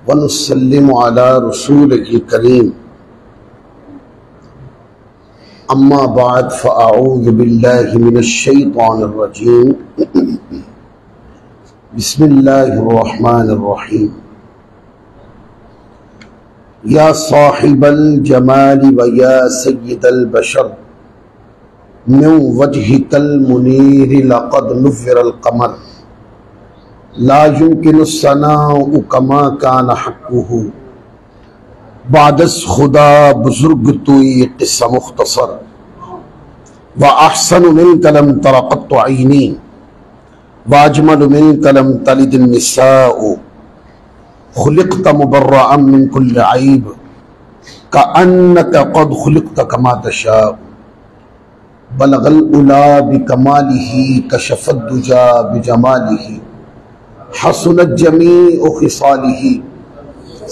ونسلم على رسوله الكريم اما بعد فاعوذ بالله من الشيطان الرجيم بسم الله الرحمن الرحيم يا صاحب الجمال ويا سيد البشر من وجهك المنير لقد نفر القمر لا يمكن الثناء كما كان حقه بعد از خدا بزرگ توی قصہ مختصر وأحسن منك لم تر قط عيني وأجمل منك لم تلد النساء خلقت مبرأ من كل عيب كأنك قد خلقت كما تشاء بلغ الأولى بكماله كشف الدجى بجماله حسنت جمیع خصاله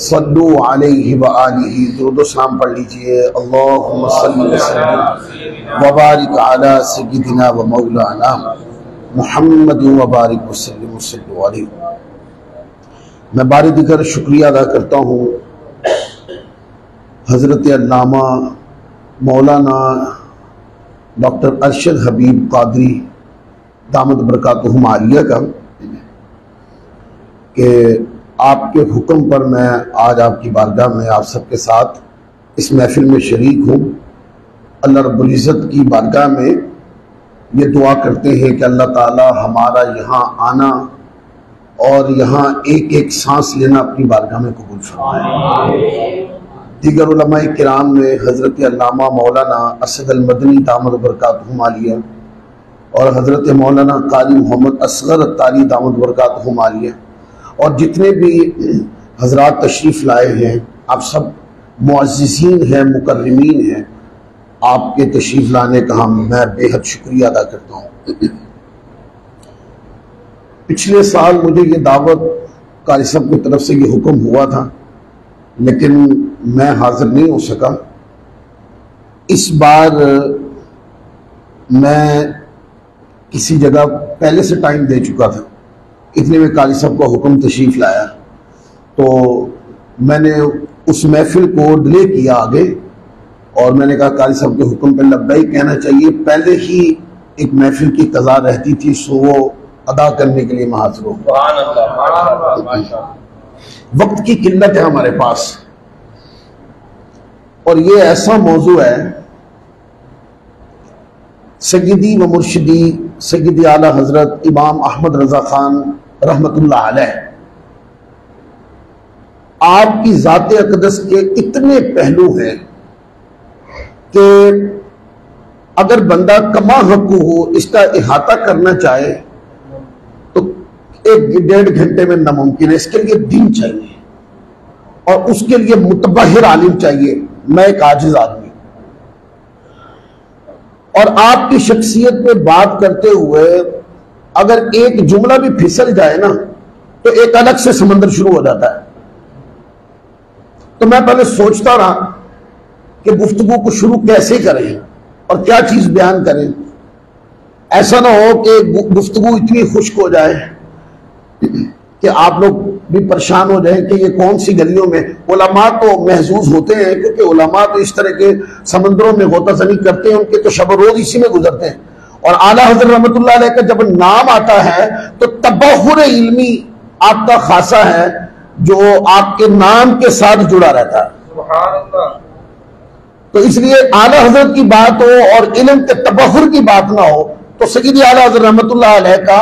صلو علیہ وآلہ درود و سلام پڑھ لیجئے اللہم صلی وسلم وبارک علی سیدنا و مولانا محمد وبارک وسلم وصلو علیہ۔ میں بار دیگر شکریہ ادا کرتا ہوں حضرت علامہ مولانا ڈاکٹر ارشد حبیب قادری دامت برکاتہم عالیہ کا کہ آپ کے حکم پر میں آج آپ کی بارگاہ میں آپ سب کے ساتھ اس محفل میں شریک ہوں۔ اللہ رب العزت کی بارگاہ میں یہ دعا کرتے ہیں کہ اللہ تعالی ہمارا یہاں آنا اور یہاں ایک ایک سانس لینا اپنی بارگاہ میں قبول فرمائے۔ دیگر علماء کرام میں حضرت علامہ مولانا اسد المدنی دامت برکاتہم عالیہ اور حضرت مولانا قاری محمد اصغر الطاری دامت برکاتہم عالیہ اور جتنے بھی حضرات تشریف لائے ہیں، آپ سب معززین ہیں، مکرمین ہیں، آپ کے تشریف لانے کا میں بے حد شکریہ ادا کرتا ہوں۔ پچھلے سال مجھے یہ دعوت قاری صاحب کی طرف سے یہ حکم ہوا تھا لیکن میں حاضر نہیں ہو سکا۔ اس بار میں کسی جگہ پہلے سے ٹائم دے چکا تھا، اتنے میں قاری صاحب کا حکم تشریف لایا تو میں نے اس محفل کو ڈیلے کیا آگے، اور میں نے کہا قاری صاحب کے حکم پہ لبیک کہنا چاہیے، پہلے ہی ایک محفل کی قضا رہتی تھی سو وہ ادا کرنے کے لیے میں حاضر ہوں۔ وقت کی قلت ہے ہمارے پاس، اور یہ ایسا موضوع ہے سیدی و مرشدی سیدی اعلیٰ حضرت امام احمد رضا خان رحمت اللہ علیہ، آپ کی ذات اقدس کے اتنے پہلو ہیں کہ اگر بندہ کما حقو ہو اس کا احاطہ کرنا چاہے تو 1-1.5 گھنٹے میں ناممکن ہے۔ اس کے لیے دین چاہیے اور اس کے لیے متبحر عالم چاہیے۔ میں ایک عاجز آدمی، اور آپ کی شخصیت پہ بات کرتے ہوئے اگر ایک جملہ بھی پھسل جائے نا تو ایک الگ سے سمندر شروع ہو جاتا ہے۔ تو میں پہلے سوچتا رہا کہ گفتگو کو شروع کیسے کریں اور کیا چیز بیان کریں، ایسا نہ ہو کہ گفتگو اتنی خشک ہو جائے کہ آپ لوگ بھی پریشان ہو جائیں کہ یہ کون سی گلیوں میں۔ علماء تو محظوظ ہوتے ہیں کیونکہ علماء تو اس طرح کے سمندروں میں غوطہ زنی کرتے ہیں، ان کے تو شب و روز اسی میں گزرتے ہیں، اور اعلیٰ حضرت رحمت اللہ علیہ کا جب نام آتا ہے تو تبحر علمی آپ کا خاصہ ہے جو آپ کے نام کے ساتھ جڑا رہتا ہے۔ سبحان اللہ۔ تو اس لیے اعلیٰ حضرت کی بات ہو اور علم کے تبحر کی بات نہ ہو تو سیدی اعلیٰ حضرت رحمت اللہ علیہ کا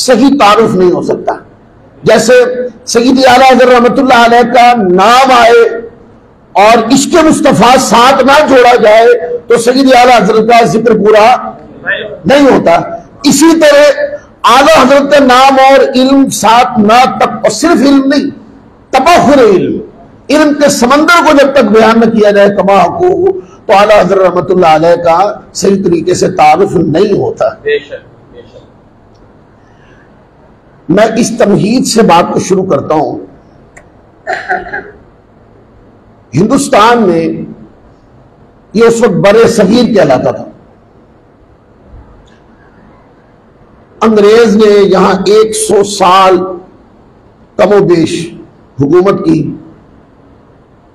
صحیح تعارف نہیں ہو سکتا۔ جیسے سیدی اعلیٰ حضرت رحمت اللہ علیہ کا نام آئے اور عشق مصطفیٰ ساتھ نہ جوڑا جائے تو سیدی اعلیٰ حضرت کا ذکر پورا نہیں ہوتا۔ اسی طرح اعلیٰ حضرت کا نام اور علم ساتھ نہ اور صرف علم نہیں، تبحر علم کے سمندر کو جب تک بیان نہ کیا جائے کما حقوق تو اعلیٰ حضرت رحمت اللہ علیہ کا صحیح طریقے سے تعارف نہیں ہوتا۔ میں اس تمہید سے بات کو شروع کرتا ہوں۔ ہندوستان میں یہ اس وقت برے صغیر کہلاتا تھا۔ انگریز نے یہاں 100 سال کم و بیش حکومت کی،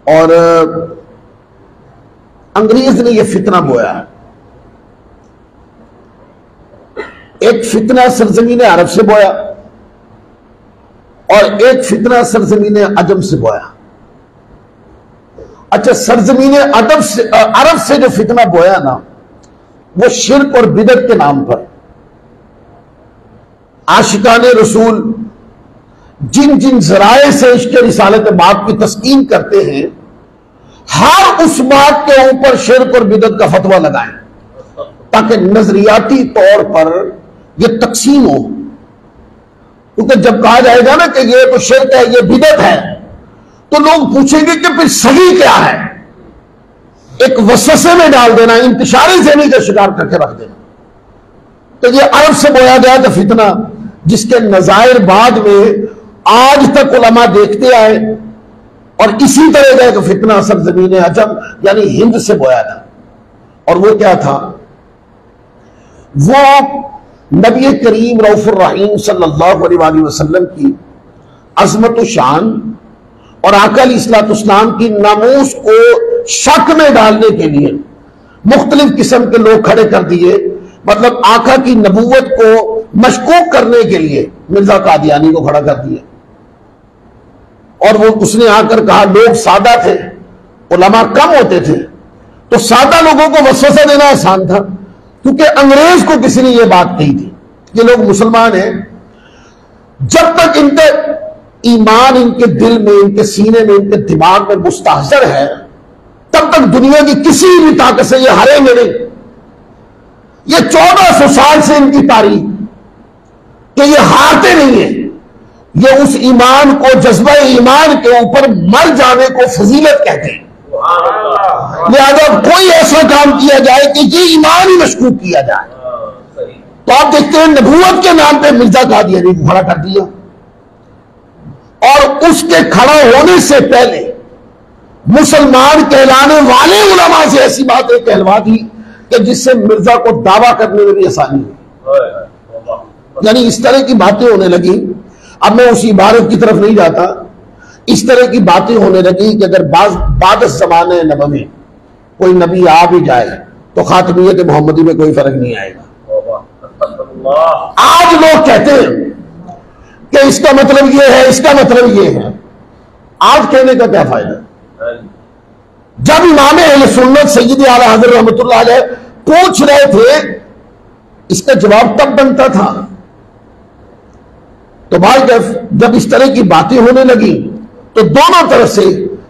اور انگریز نے یہ فتنہ بویا. ایک فتنہ سرزمین عرب سے بویا اور ایک فتنہ سرزمین عجم سے بویا. اچھا، سرزمین عرب سے جو فتنہ بویا نا، وہ شرک اور بدعت کے نام پر عاشقان رسول جن جن ذرائع سے عشق رسالت باب کی تسکین کرتے ہیں، ہر اس بات کے اوپر شرک اور بدعت کا فتویٰ لگائیں تاکہ نظریاتی طور پر یہ تقسیم ہو. کیونکہ جب کہا جائے گا نا کہ یہ تو شرک ہے، یہ بدعت ہے، تو لوگ پوچھیں گے کہ پھر صحیح کیا ہے. ایک وسوسے میں ڈال دینا، انتشاری ذہنی کا شکار کر کے رکھ دینا. تو یہ عرب سے بویا گیا تھا فتنہ، جس کے نظائر بعد میں آج تک علماء دیکھتے آئے، اور اسی طرح کا ایک فتنہ سرزمین عجم یعنی ہند سے بویا تھا. اور وہ کیا تھا؟ وہ نبی کریم رؤوف الرحیم صلی اللہ علیہ وآلہ وسلم کی عظمت و شان اور آقا علیہ الصلوۃ والسلام کی ناموس کو شک میں ڈالنے کے لیے مختلف قسم کے لوگ کھڑے کر دیے. مطلب آقا کی نبوت کو مشکوک کرنے کے لیے مرزا قادیانی کو کھڑا کر دیا. اور وہ اس نے آ کر کہا لوگ سادہ تھے، علماء کم ہوتے تھے، تو سادہ لوگوں کو وسوسہ دینا آسان تھا، کیونکہ انگریز کو کسی نے یہ بات کہی تھی یہ لوگ مسلمان ہیں، جب تک ان کے ایمان ان کے دل میں، ان کے سینے میں، ان کے دماغ میں مستحضر ہے، تب تک دنیا کی کسی بھی طاقت سے یہ ہاریں گے نہیں. یہ 1400 سال سے ان کی تاریخ کہ یہ ہارتے نہیں ہیں. یہ اس ایمان کو، جذبہ ایمان کے اوپر مر جانے کو فضیلت کہتے ہیں. لہذا کوئی ایسا کام کیا جائے کہ یہ ایمان ہی مشکوک کیا جائے، تو آپ دیکھتے ہیں نبوت کے نام پہ مرزا قادیانی کو کھڑا کر دیا، اور اس کے کھڑا ہونے سے پہلے مسلمان کہلانے والے علماء سے ایسی باتیں کہلوا دی کہ جس سے مرزا کو دعویٰ کرنے میں بھی آسانی ہوئی. یعنی اس طرح کی باتیں ہونے لگی. اب میں اسی عبارت کی طرف نہیں جاتا. اس طرح کی باتیں ہونے لگی کہ اگر بعد زمانے نبوی کوئی نبی آ بھی جائے تو خاتمیت محمدی میں کوئی فرق نہیں آئے گا. آج لوگ کہتے ہیں کہ اس کا مطلب یہ ہے، اس کا مطلب یہ ہے. آج کہنے کا کیا فائدہ؟ جب امام اہل سنت سید اعلی حضرت رحمۃ اللہ علیہ پوچھ رہے تھے، اس کا جواب تب بنتا تھا. تو بھائی جب اس طرح کی باتیں ہونے لگی تو دونوں طرف سے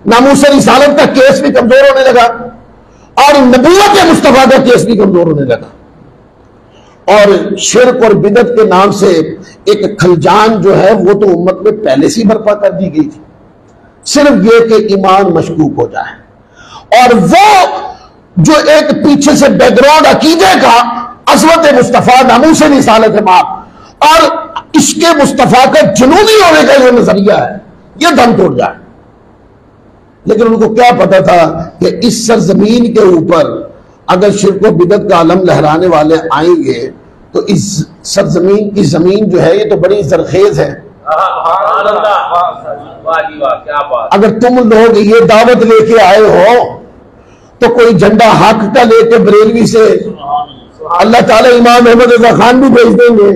ناموس رسالت کا کیس بھی کمزور ہونے لگا اور نبوت مصطفیٰ کا کیس بھی کمزور ہونے لگا. اور شرک اور بدعت کے نام سے ایک کھلجان جو ہے وہ تو امت میں پہلے سے برپا کر دی گئی تھی. صرف یہ کہ ایمان مشکوک ہو جائے، اور وہ جو ایک پیچھے سے بیک گراؤنڈ عقیدے کا عظمت مصطفیٰ، ناموس رسالت باب اور عشق مصطفیٰ کا جنونی ہونے کا جو نظریہ ہے یہ دم توڑ جائے. لیکن ان کو کیا پتا تھا کہ اس سرزمین کے اوپر اگر شرک و بدعت کا علم لہرانے والے آئیں گے تو اس سرزمین کی زمین جو ہے یہ تو بڑی زرخیز ہے. اگر تم لوگ یہ دعوت لے کے آئے ہو تو کوئی جھنڈا حق کا لے کے بریلوی سے اللہ تعالیٰ امام احمد رضا خان بھی بھیج دیں گے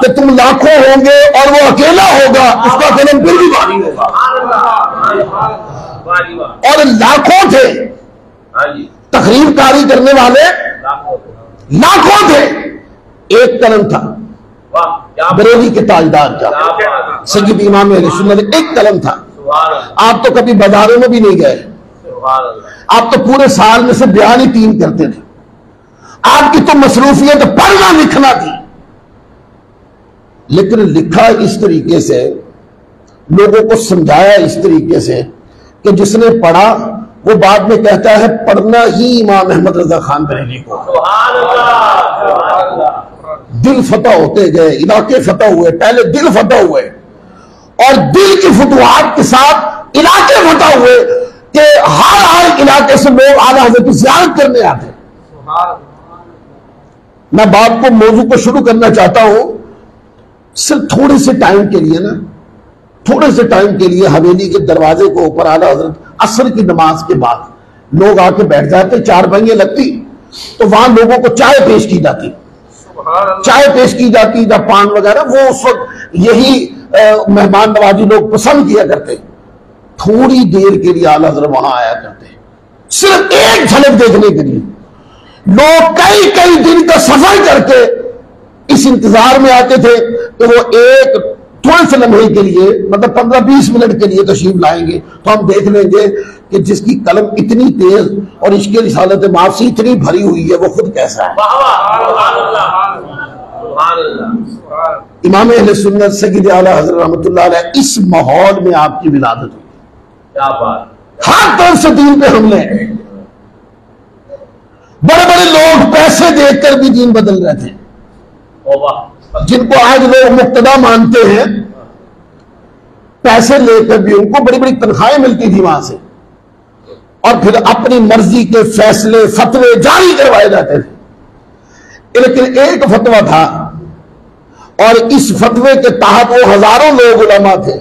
کہ تم لاکھوں ہوں گے اور وہ اکیلا ہوگا، اس کا قلم پھر بھی بھاری ہوگا. اور لاکھوں تھے، تقریر کاری کرنے والے لاکھوں تھے، ایک قلم تھا بریلی کے تاجدار کا سید امام اہل سنت، ایک قلم تھا. آپ تو کبھی بازاروں میں بھی نہیں گئے، آپ تو پورے سال میں سے بیان ہی 3 کرتے تھے. آپ کی تو مصروفیت پڑھنا لکھنا تھی، لیکن لکھا اس طریقے سے، لوگوں کو سمجھایا اس طریقے سے کہ جس نے پڑھا وہ بعد میں کہتا ہے پڑھنا ہی امام احمد رضا خان بریلوی کو. دل فتح ہوتے گئے، علاقے فتح ہوئے. پہلے دل فتح ہوئے اور دل کی فتوحات کے ساتھ علاقے فتح ہوئے کہ ہر علاقے سے لوگ اعلیٰ حضرت کی زیارت کرنے آتے. میں بات کو، موضوع کو شروع کرنا چاہتا ہوں صرف تھوڑے سے ٹائم کے لیے نا. تھوڑے سے ٹائم کے لیے حویلی کے دروازے کو اوپر اعلیٰ حضرت عصر کی نماز کے بعد لوگ آ کے بیٹھ جاتے، 4 بنگیں لگتی تو وہاں لوگوں کو چائے پیش کی جاتی، چائے پیش کی جاتی یا پان وغیرہ، وہ اس وقت یہی مہمان نوازی لوگ پسند کیا کرتے. تھوڑی دیر کے لیے اعلیٰ حضرت وہاں آیا کرتے، صرف ایک جھلک دیکھنے کے لیے. لوگ کئی کئی دن کا سفر کر کے اس انتظار میں آتے تھے کہ وہ ایک تھوڑے سے لمحے کے لیے، مطلب 15-20 منٹ کے لیے تشریف لائیں گے تو ہم دیکھ لیں گے کہ جس کی قلم اتنی تیز اور اس کے رسالت معاف سے اتنی بھری ہوئی ہے وہ خود کیسا ہے. امام اہل سنت سید اعلیٰ حضرت رحمۃ اللہ علیہ اس ماحول میں آپ کی ولادت ہوئی. ہر طرف سے دین پہ حملے ہیں، بڑے بڑے لوگ پیسے دیکھ کر بھی دین بدل رہے تھے. جن کو آج لوگ مقتدا مانتے ہیں، پیسے لے کر بھی ان کو بڑی بڑی تنخواہیں ملتی تھی وہاں سے، اور پھر اپنی مرضی کے فیصلے فتوے جاری کروائے جاتے تھے. لیکن ایک فتویٰ تھا، اور اس فتوے کے تحت وہ ہزاروں لوگ علماء تھے.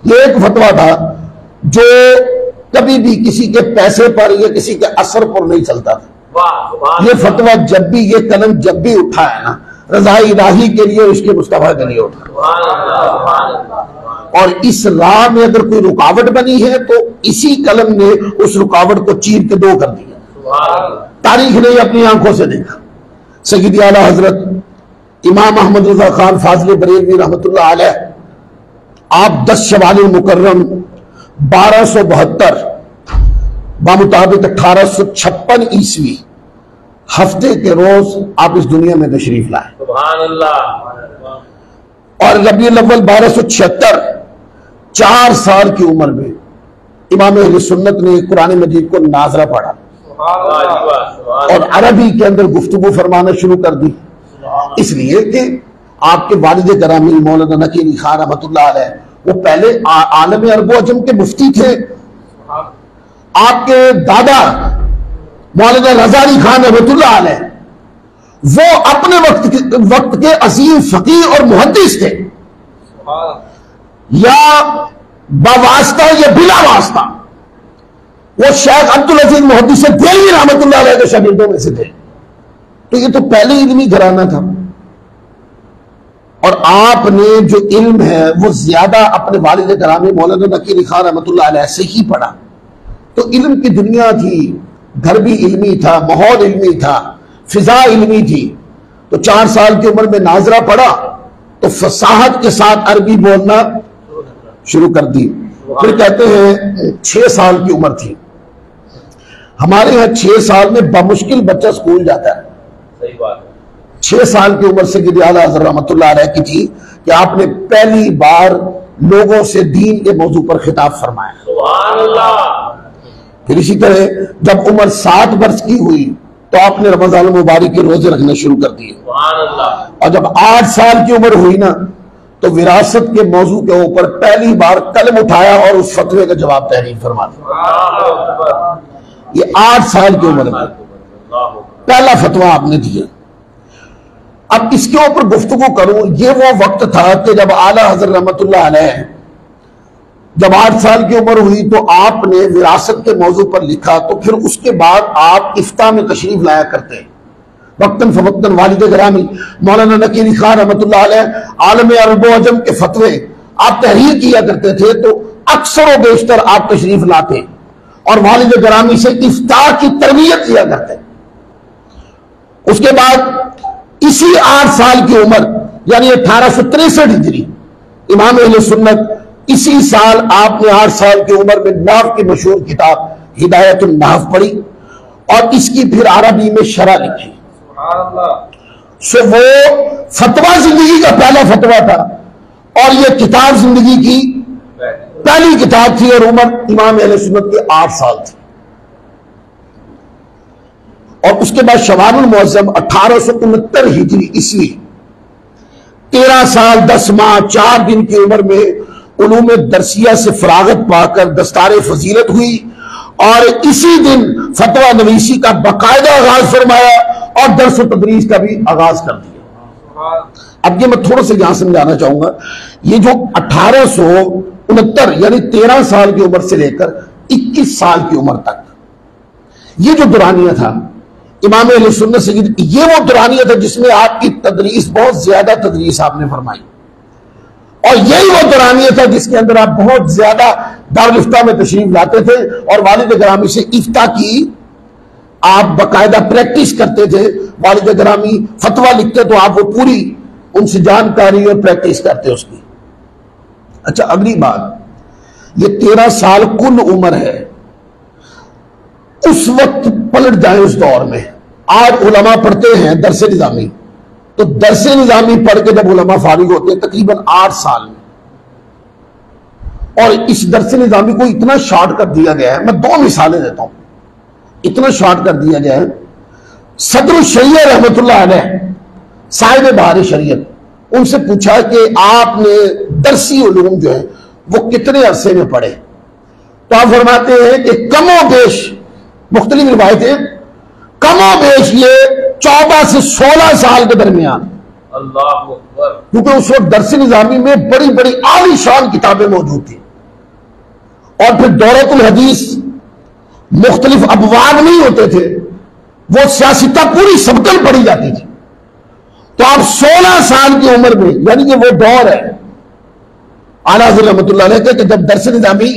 یہ ایک فتویٰ تھا جو کبھی بھی کسی کے پیسے پر یا کسی کے اثر پر نہیں چلتا تھا. یہ فتویٰ جب بھی، یہ قلم جب بھی اٹھا ہے نا، رضا الہی کے لیے، اس کے مصطفیٰ کے لیے اٹھا. اور اس راہ میں اگر کوئی رکاوٹ بنی ہے تو اسی قلم نے اس رکاوٹ کو چیر کے 2 کر دیا. تاریخ نے اپنی آنکھوں سے دیکھا. سید اعلیٰ حضرت امام احمد رضا خان فاضل بریلوی رحمۃ اللہ علیہ، آپ 10 شوال المکرم 1272 بمطابق 1856 عیسوی ہفتے کے روز آپ اس دنیا میں تشریف لائے. سبحان اللہ. اور ربیع الاول 1276 4 سال کی عمر میں امام اہل سنت نے قرآن مجید کو ناظرہ پڑھا اور عربی کے اندر گفتگو فرمانا شروع کر دی. اس لیے کہ آپ کے والد گرامی مولانا نقی علی خان رحمۃ اللہ علیہ وہ پہلے عالم عرب و عجم کے مفتی تھے. آپ کے دادا مولانا رضا علی خان رحمۃ اللہ علیہ وہ اپنے وقت کے عظیم فقیہ اور محدث تھے، یا باواسطہ یا بلا واسطہ وہ شیخ عبدالعزیز محدث دہلوی رحمۃ اللہ علیہ کے شاگردوں میں سے تھے. تو یہ تو پہلے علمی گھرانہ تھا، اور آپ نے جو علم ہے وہ زیادہ اپنے والد گرامی مولانا نقی علی خان رحمۃ اللہ علیہ سے ہی پڑھا. تو علم کی دنیا تھی، گھر بھی علمی تھا، ماحول علمی تھا، فضا علمی تھی. تو 4 سال کی عمر میں ناظرہ پڑھا تو فصاحت کے ساتھ عربی بولنا شروع کر دی. پھر کہتے ہیں 6 سال کی عمر تھی. ہمارے یہاں 6 سال میں بمشکل بچہ اسکول جاتا ہے. 6 سال کی عمر سے سید اعلیٰ حضرت رحمۃ اللہ علیہ کی تھی کہ آپ نے پہلی بار لوگوں سے دین کے موضوع پر خطاب فرمایا. سبحان اللہ. پھر اسی طرح جب عمر 7 برس کی ہوئی تو آپ نے رمضان المبارک کے روزے رکھنے شروع کر دیے. سبحان اللہ. اور جب 8 سال کی عمر ہوئی نا تو وراثت کے موضوع کے اوپر پہلی بار قلم اٹھایا اور اس فتوے کا جواب تحریر فرما دیا. یہ 8 سال کی عمر میں پہلا فتویٰ آپ نے دیا. اب اس کے اوپر گفتگو کروں. یہ وہ وقت تھا کہ جب اعلیٰ حضرت رحمۃ اللہ علیہ جب 8 سال کی عمر ہوئی تو آپ نے وراثت کے موضوع پر لکھا. تو پھر اس کے بعد آپ افتاء میں تشریف لایا کرتے. وقتاً فوقتاً والد گرامی مولانا نقی علی خان رحمۃ اللہ علیہ عالم عرب و عجم کے فتوے آپ تحریر کیا کرتے تھے. تو اکثر و بیشتر آپ تشریف لاتے اور والد گرامی سے افتاء کی تربیت کیا کرتے. اس کے بعد اسی 8 سال کی عمر یعنی 1863 ہجری امام اہل سنت اسی سال آپ نے 8 سال کی عمر میں نحو کی مشہور کتاب ہدایت النحو پڑھی اور اس کی پھر عربی میں شرح لکھی. سو وہ فتویٰ زندگی کا پہلا فتویٰ تھا اور یہ کتاب زندگی کی پہلی کتاب تھی اور عمر امام اہل سنت کے 8 سال تھی. اور اس کے بعد شوال المعظم 1869 ہجری عیسوی 13 سال 10 ماہ 4 دن کی عمر میں علوم درسیہ سے فراغت پا کر دستار فضیلت ہوئی اور اسی دن فتویٰ نویسی کا باقاعدہ آغاز فرمایا اور درس و تدریس کا بھی آغاز کر دیا. اب یہ میں تھوڑا سا یہاں سمجھانا چاہوں گا، یہ جو 1869 یعنی 13 سال کی عمر سے لے کر 21 سال کی عمر تک یہ جو دورانیہ تھا امام اہل سنت سید، یہ وہ دورانیہ تھا جس میں آپ کی تدریس بہت زیادہ تدریس آپ نے فرمائی، اور یہی وہ دورانیہ تھا جس کے اندر آپ بہت زیادہ دارالفتہ میں تشریف لاتے تھے اور والد گرامی سے افتاء کی آپ باقاعدہ پریکٹس کرتے تھے، والد گرامی فتویٰ لکھتے تو آپ وہ پوری ان سے جانکاری اور پریکٹس کرتے اس کی۔ اچھا اگلی بات، یہ 13 سال کل عمر ہے، اس وقت پلٹ جائیں اس دور میں، آج علماء پڑھتے ہیں درس نظامی، تو درس نظامی پڑھ کے جب علماء فارغ ہوتے ہیں تقریباً 8 سال میں، اور اس درس نظامی کو اتنا شارٹ کر دیا گیا ہے، میں 2 مثالیں دیتا ہوں، اتنا شارٹ کر دیا گیا ہے۔ صدر الشریعہ رحمۃ اللہ علیہ صاحب بہار شریعت، ان سے پوچھا کہ آپ نے درسی علوم جو ہیں وہ کتنے عرصے میں پڑھے؟ تو آپ فرماتے ہیں کہ کم و بیش، مختلف روایتیں، کم و بیش یہ 14 سے 16 سال کے درمیان، اللہ اکبر، کیونکہ اس وقت درس نظامی میں بڑی بڑی عالی شان کتابیں موجود تھیں، اور پھر دورۃ الحدیث مختلف ابواب نہیں ہوتے تھے، وہ سیاستہ پوری سبقل پڑھی جاتی تھی، تو آپ 16 سال کی عمر میں، یعنی کہ وہ دور ہے اعلیٰ حضرت رحمۃ اللہ علیہ کہ جب درس نظامی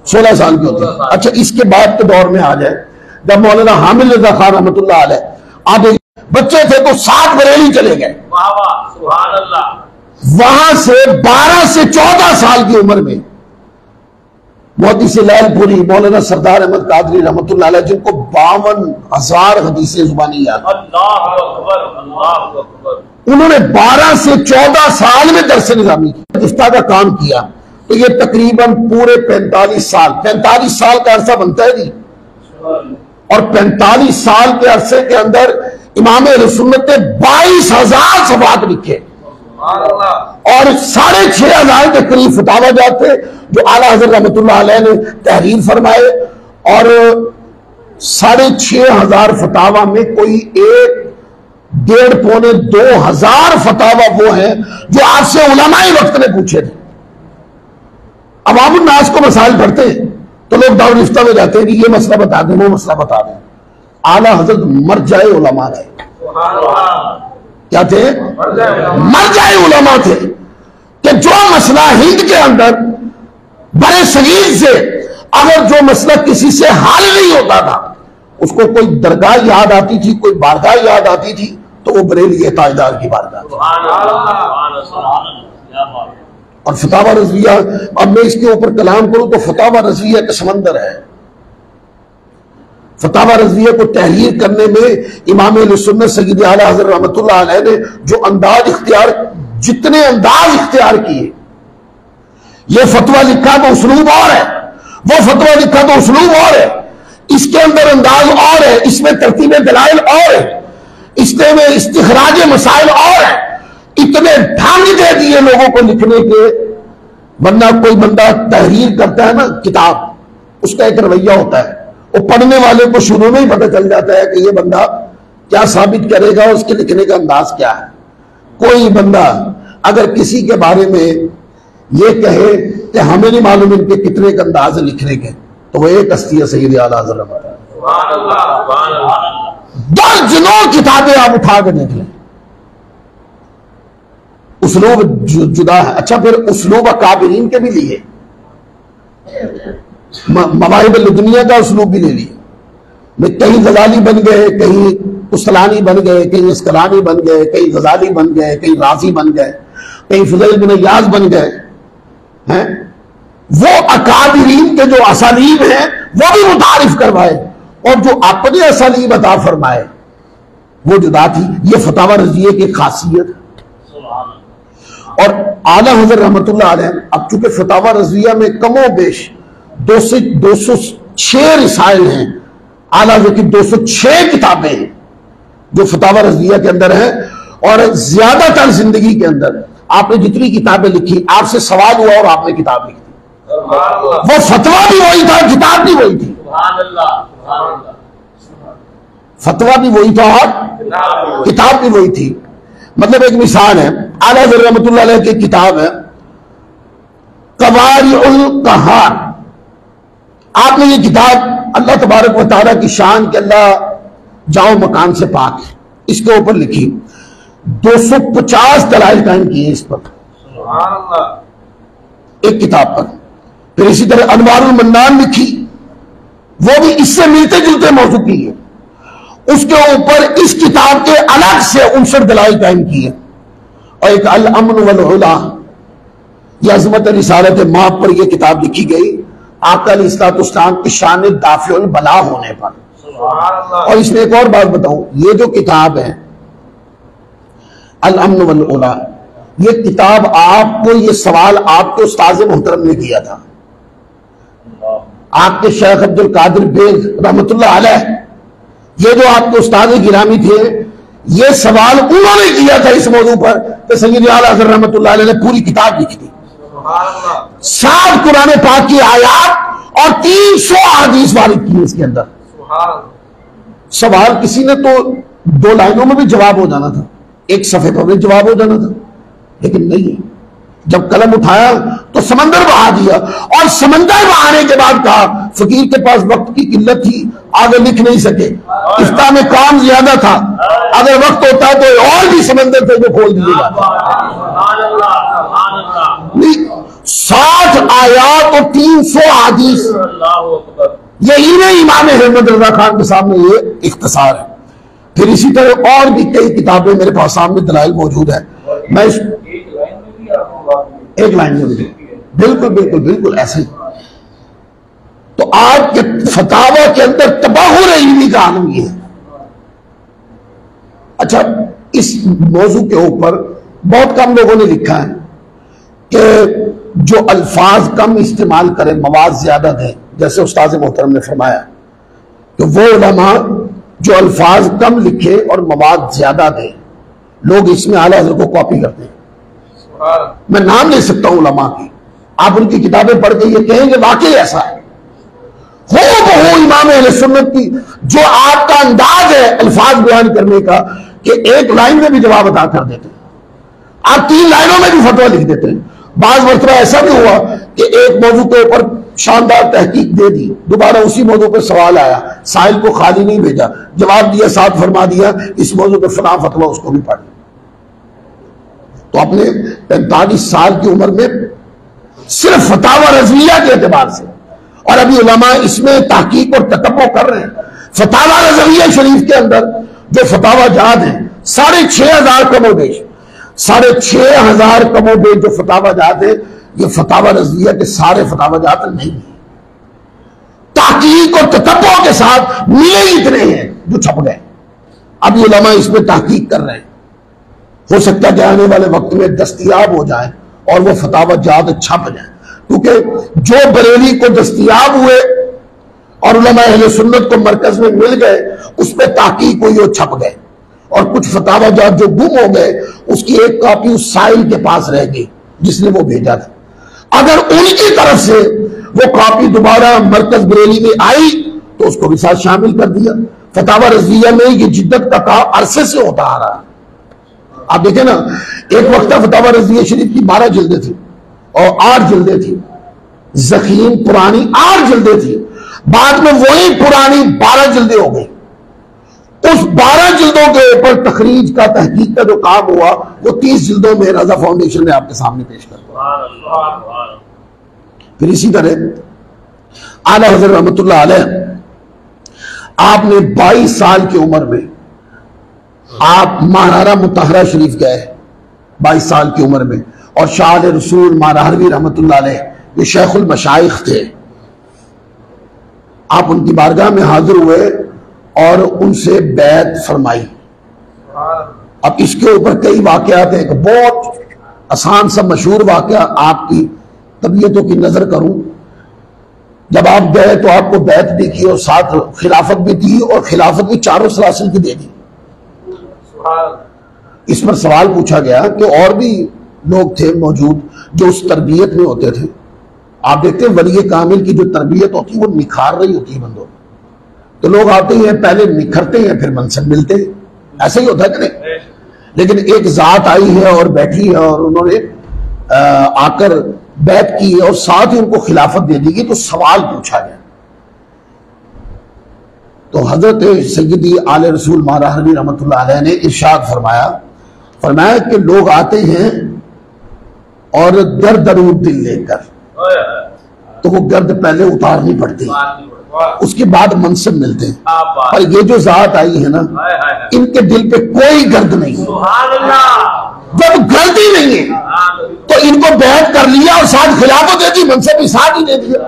16 سال کی ہوتی ہے۔ اچھا اس کے بعد کے دور میں آ جائے، جب مولانا حامد رضا خان رحمۃ اللہ علیہ آپ بچے تھے تو 7 بریلی چلے گئے، واہ واہ سبحان اللہ، وہاں سے 12 سے 14 سال کی عمر میں محدث لال پوری مولانا سردار احمد قادری رحمۃ اللہ علیہ، جن کو 52,000 حدیثیں زبانی یاد، اللہ اکبر اللہ اکبر، انہوں نے 12 سے 14 سال میں درس نظامی کی افتاء کا کام کیا، تو یہ تقریباً پورے 45 سال کا عرصہ بنتا ہے جی، اور 45 سال کے عرصے کے اندر امام اہل سنت نے 22,000 صفحات لکھے، اور 6,500 کے قریب فتاوی جات تھے جو اعلیٰ حضرت رحمۃ اللہ علیہ نے تحریر فرمائے، اور 6,500 فتاوی میں کوئی 1.5-2,000 فتاوی وہ ہیں جو آپ سے علماء وقت نے پوچھے تھے۔ عوام الناس کو مسائل پڑھتے ہیں تو لوگ دارالفتہ میں جاتے ہیں کہ یہ مسئلہ بتا دیں وہ مسئلہ بتا دیں، اعلیٰ حضرت مرجع علماء ہے، کیا تھے؟ مرجع علماء تھے، کہ جو مسئلہ ہند کے اندر بڑے صغیر سے اگر جو مسئلہ کسی سے حل نہیں ہوتا تھا، اس کو کوئی درگاہ یاد آتی تھی، کوئی بارگاہ یاد آتی تھی، تو وہ بریلی تاجدار کی بارگاہ تھی۔ اور فتاوی رضویہ، اب میں اس کے اوپر کلام کروں تو فتاوی رضویہ کا سمندر ہے۔ فتاوی رضویہ کو تحریر کرنے میں امام اہل سنت سید اعلیٰ حضرت رحمۃ اللہ علیہ نے جو انداز اختیار، جتنے انداز اختیار کیے، یہ فتویٰ لکھا تو اسلوب اور ہے، وہ فتویٰ لکھا تو اسلوب اور ہے، اس کے اندر انداز اور ہے، اس میں ترتیب دلائل اور ہے، اس میں استخراج مسائل اور ہے، اتنے ڈھنگ دے دیے لوگوں کو لکھنے کے، ورنہ کوئی بندہ تحریر کرتا ہے نا کتاب، اس کا ایک رویہ ہوتا ہے، وہ پڑھنے والے کو شروع میں ہی پتہ چل جاتا ہے کہ یہ بندہ کیا ثابت کرے گا، اس کے لکھنے کا انداز کیا ہے۔ کوئی بندہ اگر کسی کے بارے میں یہ کہے کہ ہمیں نہیں معلوم ان کے کتنے کا انداز ہے لکھنے کے، تو وہ ایک ہستی ہے سید اعلیٰ حضرت، درجنوں کتابیں آپ اٹھا کے دیکھ لیں، اسلوب جدا ہے۔ اچھا پھر اسلوب اکابرین کے بھی لیے، مواہب الدنیا کا اسلوب بھی لے لیے، میں کہیں غزالی بن گئے، کہیں قسطلانی بن گئے، کہیں اسقلانی بن گئے، کہیں غزالی بن گئے، کہیں رازی بن گئے، کہیں فضیل بن ایاز بن گئے ہیں، وہ اکابرین کے جو اسالیب ہیں وہ بھی متعارف کروائے، اور جو اپنے اسالیب عطا فرمائے وہ جدا تھی۔ یہ فتاوی رضویہ کی خاصیت۔ اور اعلیٰ حضرت رحمۃ اللہ علیہ، اب چونکہ فتاوی رضویہ میں کم و بیش 206 رسائل ہیں، اعلیٰ حضرت کی 206 کتابیں ہیں جو فتاوی رضویہ کے اندر ہیں، اور زیادہ تر زندگی کے اندر آپ نے جتنی کتابیں لکھی، آپ سے سوال ہوا اور آپ نے کتاب لکھی، وہ فتویٰ بھی وہی تھا، کتاب بھی وہی تھی، فتویٰ بھی وہی تھا اور کتاب بھی وہی تھی۔ مطلب ایک مثال ہے، اعلیٰ حضرت رحمۃ اللہ علیہ کی کتاب ہے قوارع القہار. آپ نے یہ کتاب اللہ تبارک و تعالیٰ کی شان کہ اللہ جاؤ مکان سے پاک ہے، اس کے اوپر لکھی 250 دلائل قائم کیے اس پر، سبحان اللہ. ایک کتاب پر. پھر اسی طرح انوار المنان لکھی، وہ بھی اس سے ملتے جلتے موضوع کی ہے، اس کے اوپر اس کتاب کے الگ سے 59 دلائل قائم کیے. اور ایک الامن والعلا، یہ عظمت رسالت ماں پر یہ کتاب لکھی گئی آقا علیہ الصلوۃ والسلام کی شان دافع البلا ہونے پر. سبحان اللہ. اور اس میں ایک اور بات بتاؤں، یہ جو کتاب ہے الامن والعلا، یہ کتاب آپ کو، یہ سوال آپ کے استاذ محترم نے کیا تھا، آپ کے شیخ عبد القادر بیگ رحمۃ اللہ علیہ، یہ جو آپ کے استاد گرامی تھے، یہ سوال انہوں نے کیا تھا اس موضوع پر کہ سید اعلیٰ حضرت رحمۃ اللہ علیہ نے پوری کتاب لکھی تھی، سبحان اللہ. 7 قرآن پاک کی آیات اور 300 احادیث وارد کی اس کے اندر. سبحان اللہ. سوال کسی نے تو 2 لائنوں میں بھی جواب ہو جانا تھا، ایک صفحے پر بھی جواب ہو جانا تھا، لیکن نہیں، جب قلم اٹھایا تو سمندر بہا دیا، اور سمندر بہانے کے بعد کہا فقیر کے پاس وقت کی قلت تھی، آگے لکھ نہیں سکے، افتاح میں کام زیادہ تھا، اگر وقت ہوتا تو اور بھی سمندر تھے جو کھول دیے جاتے. سبحان اللہ. سبحان اللہ. 60 آیات اور 300 احادیث، اللہ اکبر. یہی نہیں امام احمد رضا خان کے سامنے یہ اختصار ہے. پھر اسی طرح اور بھی کئی کتابیں میرے پاس سامنے دلائل موجود ہے، میں اس ایک لائن میں بھی آپ کو بات نہیں. ایک لائن میں بھی بالکل بالکل بالکل ایسے ہی. تو آپ کے فتاوی کے اندر تباہر علمی کا عالم یہ ہے. اچھا، اس موضوع کے اوپر بہت کم لوگوں نے لکھا ہے کہ جو الفاظ کم استعمال کریں مواد زیادہ دیں، جیسے استاذ محترم نے فرمایا کہ وہ علماء جو الفاظ کم لکھے اور مواد زیادہ دیں، لوگ اس میں اعلیٰ حضرت کو کاپی کرتے ہیں. سبحان اللہ. میں نام لے سکتا ہوں علماء کی، آپ ان کی کتابیں پڑھ کے یہ کہیں گے واقعی ایسا ہے. ہو بہو امام اہل سنت کی جو آپ کا انداز ہے الفاظ بیان کرنے کا کہ ایک لائن میں بھی جواب عطا کر دیتے ہیں، آپ 3 لائنوں میں بھی فتویٰ لکھ دیتے ہیں. بعض مرتبہ ایسا بھی ہوا کہ ایک موضوع کے اوپر شاندار تحقیق دے دی، دوبارہ اسی موضوع پہ سوال آیا، سائل کو خالی نہیں بھیجا، جواب دیا، ساتھ فرما دیا اس موضوع پہ فلاں فتویٰ اس کو بھی پڑھ. تو اپنے 45 سال کی عمر میں صرف فتاوی رضویہ کے اعتبار سے، اور ابھی علماء اس میں تحقیق اور تتبع کر رہے ہیں، فتاوی رضویہ شریف کے اندر جو فتاوی جات ہیں 6,500 کم و بیش، 6,500 کم و بیش جو فتاوی جات ہیں، یہ فتاوی رضویہ کے سارے فتاوی جات نہیں ہیں، تحقیق اور تتبع کے ساتھ ملے اتنے ہیں جو چھپ گئے. اب یہ علماء اس میں تحقیق کر رہے ہیں، ہو سکتا ہے کہ آنے والے وقت میں دستیاب ہو جائیں اور وہ فتاوی جات چھپ جائیں، کیونکہ جو بریلی کو دستیاب ہوئے اور علماء اہل سنت کو مرکز میں مل گئے، اس پہ تحقیق ہوئی اور چھپ گئے، اور کچھ فتاوی جات جو گم ہو گئے اس کی ایک کاپی اس سائل کے پاس رہ گئی جس نے وہ بھیجا تھا. اگر ان کی طرف سے وہ کاپی دوبارہ مرکز بریلی میں آئی تو اس کو بھی ساتھ شامل کر دیا. فتاوی رضویہ میں یہ جدت کا کام عرصے سے ہوتا آ رہا ہے. آپ دیکھیں نا، ایک وقت فتاوی رضویہ شریف کی 12 جلدیں تھیں اور 8 جلدیں تھیں، ضخیم پرانی 8 جلدیں تھیں، بعد میں وہی پرانی 12 جلدیں ہو گئی. اس 12 جلدوں کے اوپر تخریج کا تحقیق کا جو کام ہوا وہ 30 جلدوں میں رضا فاؤنڈیشن نے آپ کے سامنے پیش کر دیا. پھر اسی طرح اعلیٰ حضرت رحمۃ اللہ علیہ، آپ نے 22 سال کی عمر میں آپ ماہرارہ مطہرہ شریف گئے 22 سال کی عمر میں، اور شاہ رسول ماہراروی رحمۃ اللہ علیہ جو شیخ المشائخ تھے، آپ ان کی بارگاہ میں حاضر ہوئے اور ان سے بیعت فرمائی. اب اس کے اوپر کئی واقعات ہیں، کہ بہت آسان سا مشہور واقعہ آپ کی طبیعتوں کی نظر کروں. جب آپ گئے تو آپ کو بیعت بھی کی اور ساتھ خلافت بھی دی، اور خلافت بھی 4 سلاسل کی دے دی. اس پر سوال پوچھا گیا کہ اور بھی لوگ تھے موجود جو اس تربیت میں ہوتے تھے. آپ دیکھتے ہیں ولی کامل کی جو تربیت ہوتی ہے وہ نکھار رہی ہوتی ہے بندوں، تو لوگ آتے ہیں پہلے نکھرتے ہیں پھر منصب ملتے ہیں، ایسا ہی ہوتا ہے کہ نہیں؟ لیکن ایک ذات آئی ہے اور بیٹھی ہے اور انہوں نے آ کر بیعت کی اور ساتھ ہی ان کو خلافت دے دی گئی، تو سوال پوچھا گیا۔ تو حضرت سیدی آل رسول مالا حربی رحمۃ اللہ علیہ نے ارشاد فرمایا کہ لوگ آتے ہیں اور درد دل لے کر، تو وہ گرد پہلے اتارنی پڑتی ہے، اس کے بعد منصب ملتے ہیں، اور یہ جو ذات آئی ہے نا، ان کے دل پہ کوئی گرد نہیں ہے۔ جب گرد ہی نہیں ہے تو ان کو بیعت کر لیا اور ساتھ خلافت دے دی، منصب بھی ساتھ ہی دے دیا۔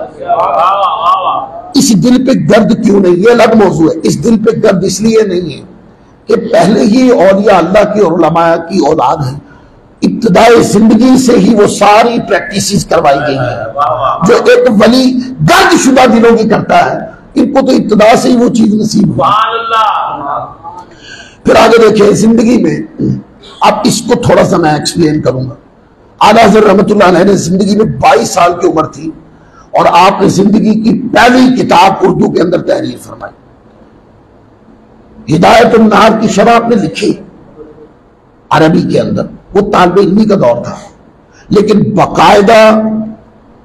اس دل پہ گرد کیوں نہیں؟ یہ الگ موضوع ہے۔ اس دل پہ گرد اس لیے نہیں ہے کہ پہلے ہی اولیاء اللہ کی اور علماء کی اولاد ہیں، ابتدائی زندگی سے ہی وہ ساری پریکٹیسز کروائی گئی ہیں جو ایک ولی گرد شدہ دلوں کی کرتا ہے، ان کو تو ابتدا سے ہی وہ چیز نصیب ہوئی۔ پھر آگے دیکھیں زندگی میں، اب اس کو تھوڑا سا میں ایکسپلین کروں گا۔ اعلیٰ حضرت رحمۃ اللہ علیہ نے زندگی میں 22 سال کی عمر تھی اور آپ نے زندگی کی پہلی کتاب اردو کے اندر تحریر فرمائی، ہدایت النار کی شرح آپ نے لکھی عربی کے اندر۔ وہ طالب علمی کا دور تھا، لیکن باقاعدہ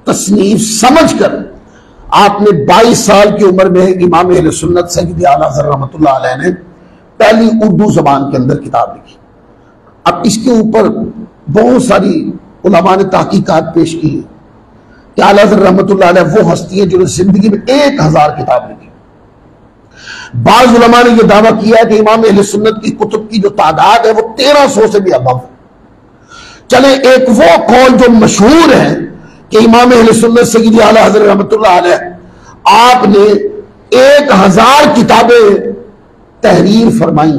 تصنیف سمجھ کر آپ نے 22 سال کی عمر میں امام اہل سنت سید اعلیٰ حضرت رحمۃ اللہ علیہ نے پہلی اردو زبان کے اندر کتاب لکھی۔ اب اس کے اوپر بہت ساری علماء نے تحقیقات پیش کی ہیں کہ اعلیٰ حضرت رحمۃ اللہ علیہ وہ ہستی ہیں جنہوں نے زندگی میں 1000 کتاب لکھی۔ بعض علماء نے یہ دعویٰ کیا ہے کہ امام اہل سنت کی کتب کی جو تعداد ہے وہ 1300 سے بھی ابو ہے۔ چلے ایک وہ قول جو مشہور ہے کہ امام اہل سنت سیدی اعلیٰ حضرت رحمۃ اللہ علیہ آپ نے 1000 کتابیں تحریر فرمائی،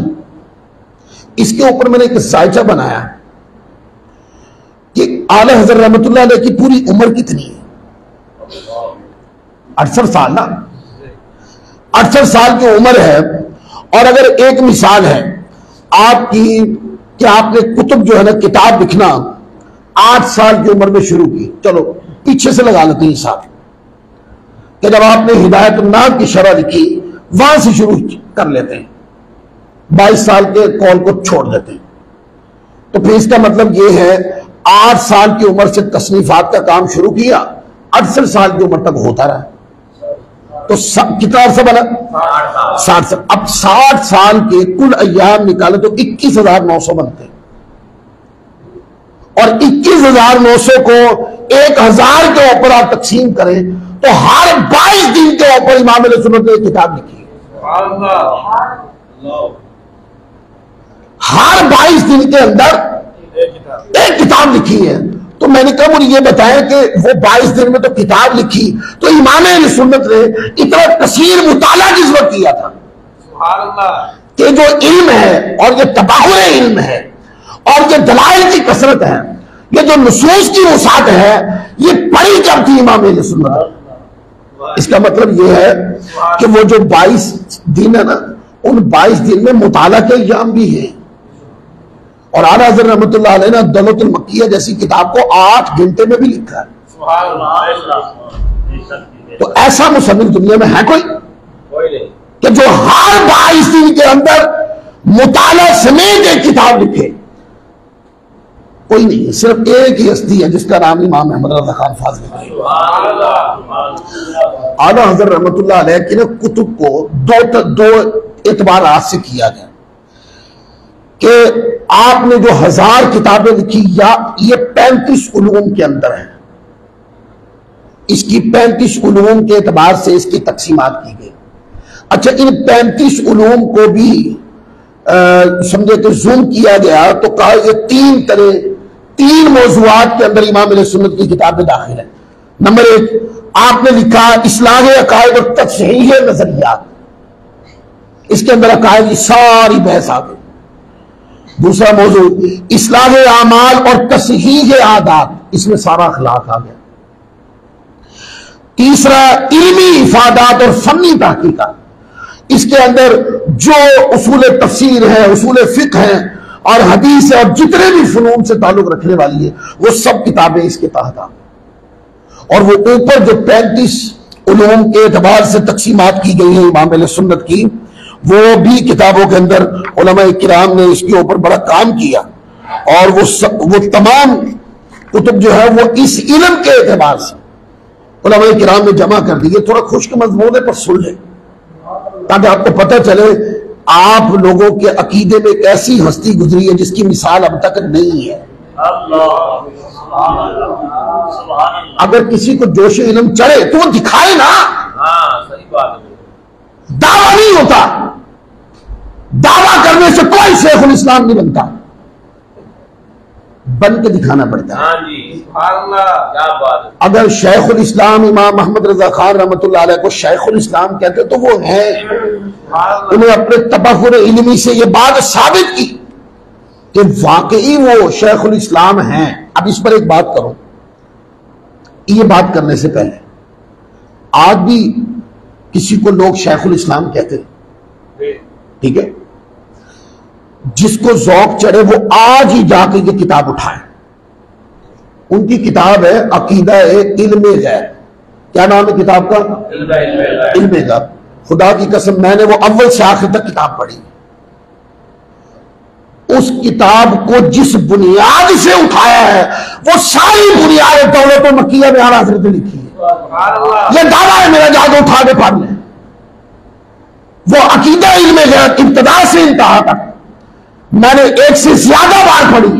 اس کے اوپر میں نے ایک سائچہ بنایا کہ اعلیٰ حضرت رحمۃ اللہ علیہ کی پوری عمر کتنی ہے؟ 68 سال نا، 68 سال کی عمر ہے، اور اگر ایک مثال ہے آپ کی کہ آپ نے کتب جو ہے نا کتاب لکھنا 8 سال کی عمر میں شروع کی، چلو پیچھے سے لگا لیتے ہیں حساب کہ جب آپ نے ہدایت النار کی شرح لکھی وہاں سے شروع کر لیتے ہیں، 22 سال کے قول کو چھوڑ دیتے ہیں، تو پھر اس کا مطلب یہ ہے 8 سال کی عمر سے تصنیفات کا کام شروع کیا، 68 سال کی عمر تک ہوتا رہا، تو کتنا عرصہ بنا؟ 60 سال۔ اب 60 سال کے کل ایام نکالے تو 21,900 بنتے ہیں، اور 21,900 کو 1000 کے اوپر آپ تقسیم کریں تو ہر 22 دن کے اوپر امام علیہ سنت نے کتاب لکھی ہے۔ ہر 22 دن کے اندر ایک کتاب لکھی ہے۔ تو میں نے کہا مجھے یہ بتایا کہ وہ 22 دن میں تو کتاب لکھی، تو امام اہل سنت نے اتنا کثیر مطالعہ کس وقت کیا تھا کہ جو علم ہے اور یہ تباہر علم ہے اور یہ دلائل کی کثرت ہے، یہ جو نصوص کی وسعت ہے، یہ پڑھی کب تھی امام اہل سنت؟ اس کا مطلب یہ ہے کہ وہ جو 22 دن ہے نا، ان 22 دن میں مطالعہ کے ایام بھی ہیں، اور اعلیٰ حضرت رحمۃ اللہ علیہ نے دولت المکیہ جیسی کتاب کو 8 گھنٹے میں بھی لکھا ہے۔ تو ایسا مصنف دنیا میں ہے کوئی کہ جو ہر 22 دن کے اندر مطالعہ سمیت ایک کتاب لکھے؟ کوئی نہیں ہے، صرف ایک ہی ہستی ہے جس کا نام امام احمد رضا خان فاضلی ہے۔ اعلیٰ حضرت رحمۃ اللہ علیہ کی کتب کو دو اعتبارات سے کیا گیا کہ آپ نے جو 1000 کتابیں لکھی، یا یہ 35 علوم کے اندر ہے، اس کی 35 علوم کے اعتبار سے اس کی تقسیمات کی گئی۔ اچھا، ان 35 علوم کو بھی سمجھے کہ زوم کیا گیا تو کہا یہ 3 موضوعات کے اندر امام علیہ سنت کی کتابیں داخل ہیں۔ نمبر 1 آپ نے لکھا اصلاح عقائد اور تصحیح نظریات، اس کے اندر عقائد کی ساری بحث آ گئی۔ دوسرا موضوع اصلاح اعمال اور تصحیح عادات، اس میں سارا اخلاق آ گیا۔ تیسرا علمی افادات اور فنی تحقیقات، اس کے اندر جو اصول تفسیر ہے، اصول فقہ ہیں اور حدیث ہے اور جتنے بھی فنون سے تعلق رکھنے والی ہے، وہ سب کتابیں اس کے تحت آ گئی۔ اور وہ اوپر جو 35 علوم کے اعتبار سے تقسیمات کی گئی ہیں امام علیہ سنت کی، وہ بھی کتابوں کے اندر علماء کرام نے اس کے اوپر بڑا کام کیا، اور وہ تمام کتب جو ہے وہ اس علم کے اعتبار سے علماء کرام نے جمع کر دی۔ یہ تھوڑا خشک مضمون ہے پر سن لیں تاکہ آپ کو پتہ چلے آپ لوگوں کے عقیدے میں ایک ایسی ہستی گزری ہے جس کی مثال اب تک نہیں ہے۔ اگر کسی کو جوش علم چڑھے تو وہ دکھائے نا، صحیح بات ہے۔ دعویٰ نہیں ہوتا، دعویٰ کرنے سے کوئی شیخ الاسلام نہیں بنتا، بن کے دکھانا پڑتا ہے۔ ہاں جی سبحان اللہ، کیا بات ہے۔ اگر شیخ الاسلام امام محمد رضا خان رحمۃ اللہ علیہ کو شیخ الاسلام کہتے تو وہ ہیں، انہیں اپنے تبحر علمی سے یہ بات ثابت کی کہ واقعی وہ شیخ الاسلام ہیں۔ اب اس پر ایک بات کرو، یہ بات کرنے سے پہلے آج بھی کسی کو لوگ شیخ الاسلام کہتے ہیں، ٹھیک ہے، جس کو ذوق چڑھے وہ آج ہی جا کے یہ کتاب اٹھائے۔ ان کی کتاب ہے عقیدہ علم غیب۔ کیا نام ہے کتاب کا؟ علم غیب۔ خدا کی قسم میں نے وہ اول سے آخر تک کتاب پڑھی، اس کتاب کو جس بنیاد سے اٹھایا ہے وہ ساری بنیاد دولت و مکیہ میں اعلیٰ حضرت نے لکھی ہے۔ یہ دعویٰ ہے میرا، جا کے اٹھا کے پڑھ لیں۔ وہ عقیدہ علم غیب ابتدا سے انتہا تک میں نے ایک سے زیادہ بار پڑھی۔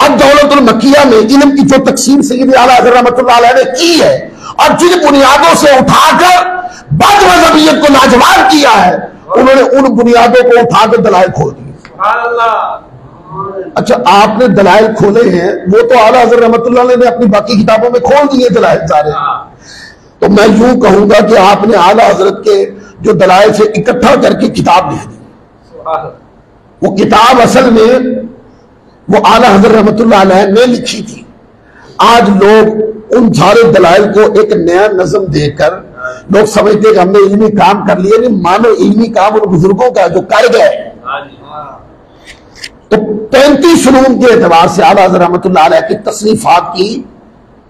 اب دولت المکیہ میں علم کی جو تقسیم سید اعلیٰ حضرت رحمۃ اللہ علیہ نے کی ہے اور جن بنیادوں سے اٹھا کر بد مذہبیت کو لاجواب کیا ہے، انہوں نے ان بنیادوں کو اٹھا کر دلائل کھول دیے۔ اچھا آپ نے دلائل کھولے ہیں، وہ تو اعلیٰ حضرت رحمۃ اللہ علیہ نے اپنی باقی کتابوں میں کھول دیے دلائل سارے۔ تو میں یوں کہوں گا کہ آپ نے اعلیٰ حضرت کے جو دلائل سے اکٹھا کر کے کتاب لکھ دی، وہ کتاب اصل میں وہ اعلیٰ حضرت رحمۃ اللہ علیہ نے لکھی تھی۔ آج لوگ ان سارے دلائل کو ایک نیا نظم دے کر لوگ سمجھتے کہ ہم نے علمی کام کر لیا، نہیں، مانو علمی کام ان بزرگوں کا جو کر گئے۔ تو 35 علوم کے اعتبار سے اعلیٰ حضرت رحمۃ اللہ علیہ کی تصنیفات کی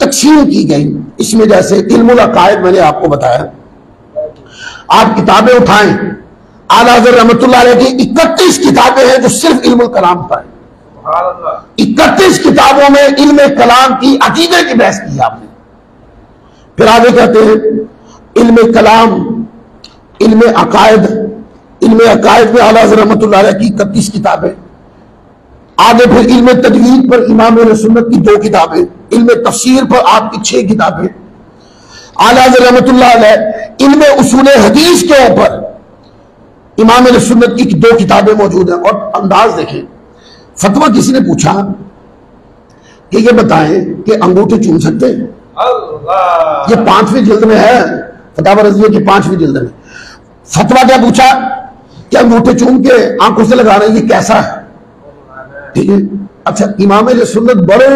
تقسیم کی گئی۔ اس میں جیسے علم العقائد میں نے آپ کو بتایا، آپ کتابیں اٹھائیں، اعلیٰ حضرت رحمۃ اللہ علیہ کی 31 کتابیں ہیں جو صرف علم الکلام پر ہیں۔ 31 کتابوں میں علم کلام کی عقیدے کی بحث کی آپ نے۔ پھر آگے کہتے ہیں علم کلام، علم عقائد، علم عقائد میں اعلیٰ حضرت رحمۃ اللہ علیہ کی 31 کتابیں۔ آگے پھر علم تجوید پر امام اہل سنت کی 2 کتابیں، علم تفسیر پر آپ کی 6 کتابیں۔ اعلیٰ حضرت رحمۃ اللہ علیہ علم اصول حدیث کے اوپر امام اہل سنت کی 2 کتابیں موجود ہیں۔ اور انداز دیکھیں، فتویٰ کسی نے پوچھا کہ یہ بتائیں کہ انگوٹھے چوم سکتے ہیں؟ یہ 5ویں جلد میں ہے، فتاوی رضویہ کی 5ویں جلد میں فتویٰ کیا پوچھا کہ انگوٹھے چوم کے آنکھوں سے لگا رہے ہیں، یہ کیسا ہے؟ ٹھیک ہے، اچھا امام اہل سنت بڑے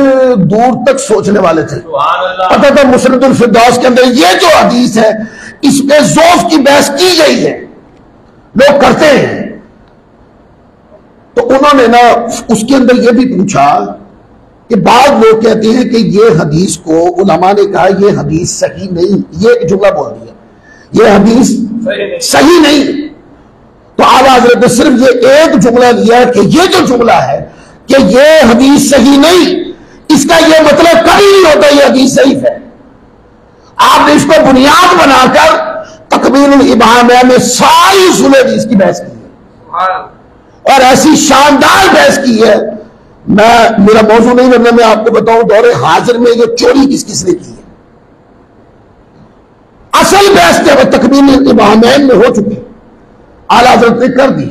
دور تک سوچنے والے تھے، پتہ تھا مسند الفردوس کے اندر یہ جو حدیث ہے اس پہ ضعف کی بحث کی گئی ہے، لوگ کرتے ہیں۔ تو انہوں نے نا اس کے اندر یہ بھی پوچھا کہ بعض لوگ کہتے ہیں کہ یہ حدیث کو علماء نے کہا یہ حدیث صحیح نہیں، یہ جملہ بول دیا، یہ حدیث صحیح نہیں۔ تو اعلیٰ حضرت نے صرف یہ ایک جملہ لیا کہ یہ جو جملہ ہے کہ یہ حدیث صحیح نہیں، اس کا یہ مطلب کبھی نہیں ہوتا یہ حدیث صحیح ہے۔ آپ نے اس کو بنیاد بنا کر تکمیل الابہام میں ساری اصول حدیث کی بحث کی ہے، اور ایسی شاندار بحث کی ہے۔ میرا موضوع نہیں ورنہ میں آپ کو بتاؤں دور حاضر میں یہ چوری کس کس نے کی ہے۔ اصل بحث جب تکمیل الابہام میں ہو چکی، اعلیٰ حضرت نے کر دی۔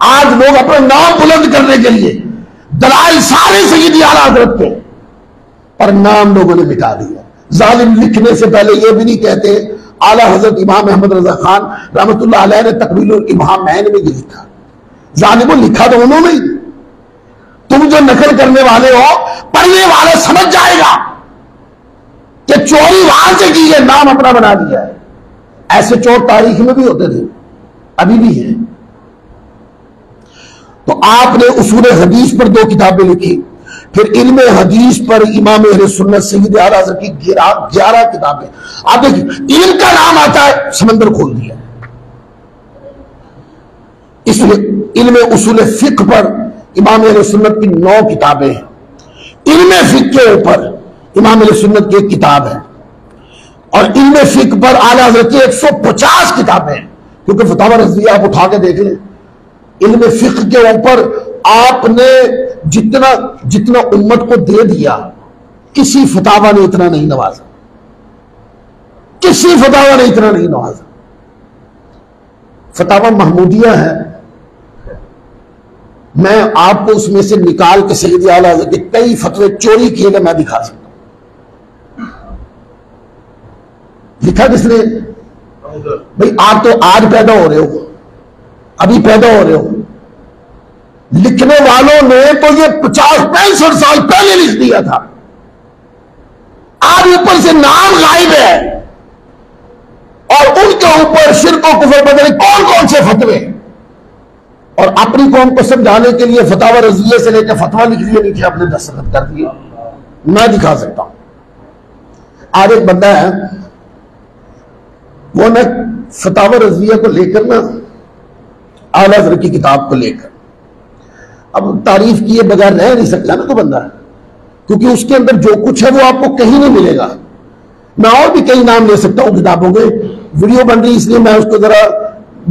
آج لوگ اپنا نام بلند کرنے کے لیے دلائل سارے سیدی اعلیٰ حضرت کے، اور نام لوگوں نے مٹا دیا۔ ظالم لکھنے سے پہلے یہ بھی نہیں کہتے اعلیٰ حضرت امام محمد رضا خان رحمۃ اللہ علیہ نے تکمیل الابہام میں یہ لکھا۔ ظالموں لکھا تو انہوں نے، تم جو نقل کرنے والے ہو پڑھنے والا سمجھ جائے گا کہ چوری وہاں سے کی ہے، نام اپنا بنا دیا ہے۔ ایسے چور تاریخ میں بھی ہوتے تھے، ابھی بھی ہیں۔ تو آپ نے اصول حدیث پر 2 کتابیں لکھی، پھر علم حدیث پر امام اہل سنت سید اعلیٰ حضرت کی 11 کتابیں۔ آپ دیکھیں علم کا نام آتا ہے سمندر کھول دیا، اس علم اصول فقہ پر امام اہل سنت کی 9 کتابیں ہیں. علم فقہ کے اوپر امام اہل سنت کی ایک کتاب ہے, اور علم فقہ پر اعلیٰ حضرت کی 150 کتابیں ہیں. کیونکہ فتاوی رضویہ آپ اٹھا کے دیکھ لیں, علم فقہ کے اوپر آپ نے جتنا امت کو دے دیا, کسی فتاوی نے اتنا نہیں نوازا, کسی فتاوی نے اتنا نہیں نوازا. فتاوی محمودیہ ہے, میں آپ کو اس میں سے نکال کے سید اعلیٰ حضرت کے کئی فتوے چوری کیے گئے میں دکھا سکتا ہوں. لکھا کس نے؟ بھئی آپ تو آج پیدا ہو رہے ہو, ابھی پیدا ہو رہے ہو, لکھنے والوں نے تو یہ 50-65 سال پہلے لکھ دیا تھا. آج اوپر سے نام غائب ہے, اور ان کے اوپر شرک و کفر بدل کون کون سے فتوے, اور اپنی قوم کو سمجھانے کے لیے فتاوی رضویہ سے لے کے فتویٰ لکھ لیے, نیچے اپنے دستخط کر دیے. میں دکھا سکتا ہوں. آج ایک بندہ ہے, وہ نہ فتاوی رضویہ کو لے کر نا اعلیٰ حضرت کی کتاب کو لے کر اب تعریف کیے بغیر رہ نہیں سکتا نا تو بندہ, کیونکہ اس کے اندر جو کچھ ہے وہ آپ کو کہیں نہیں ملے گا. میں اور بھی کئی نام لے سکتا ہوں کتابوں کے, ویڈیو بن رہی اس لیے میں اس کو ذرا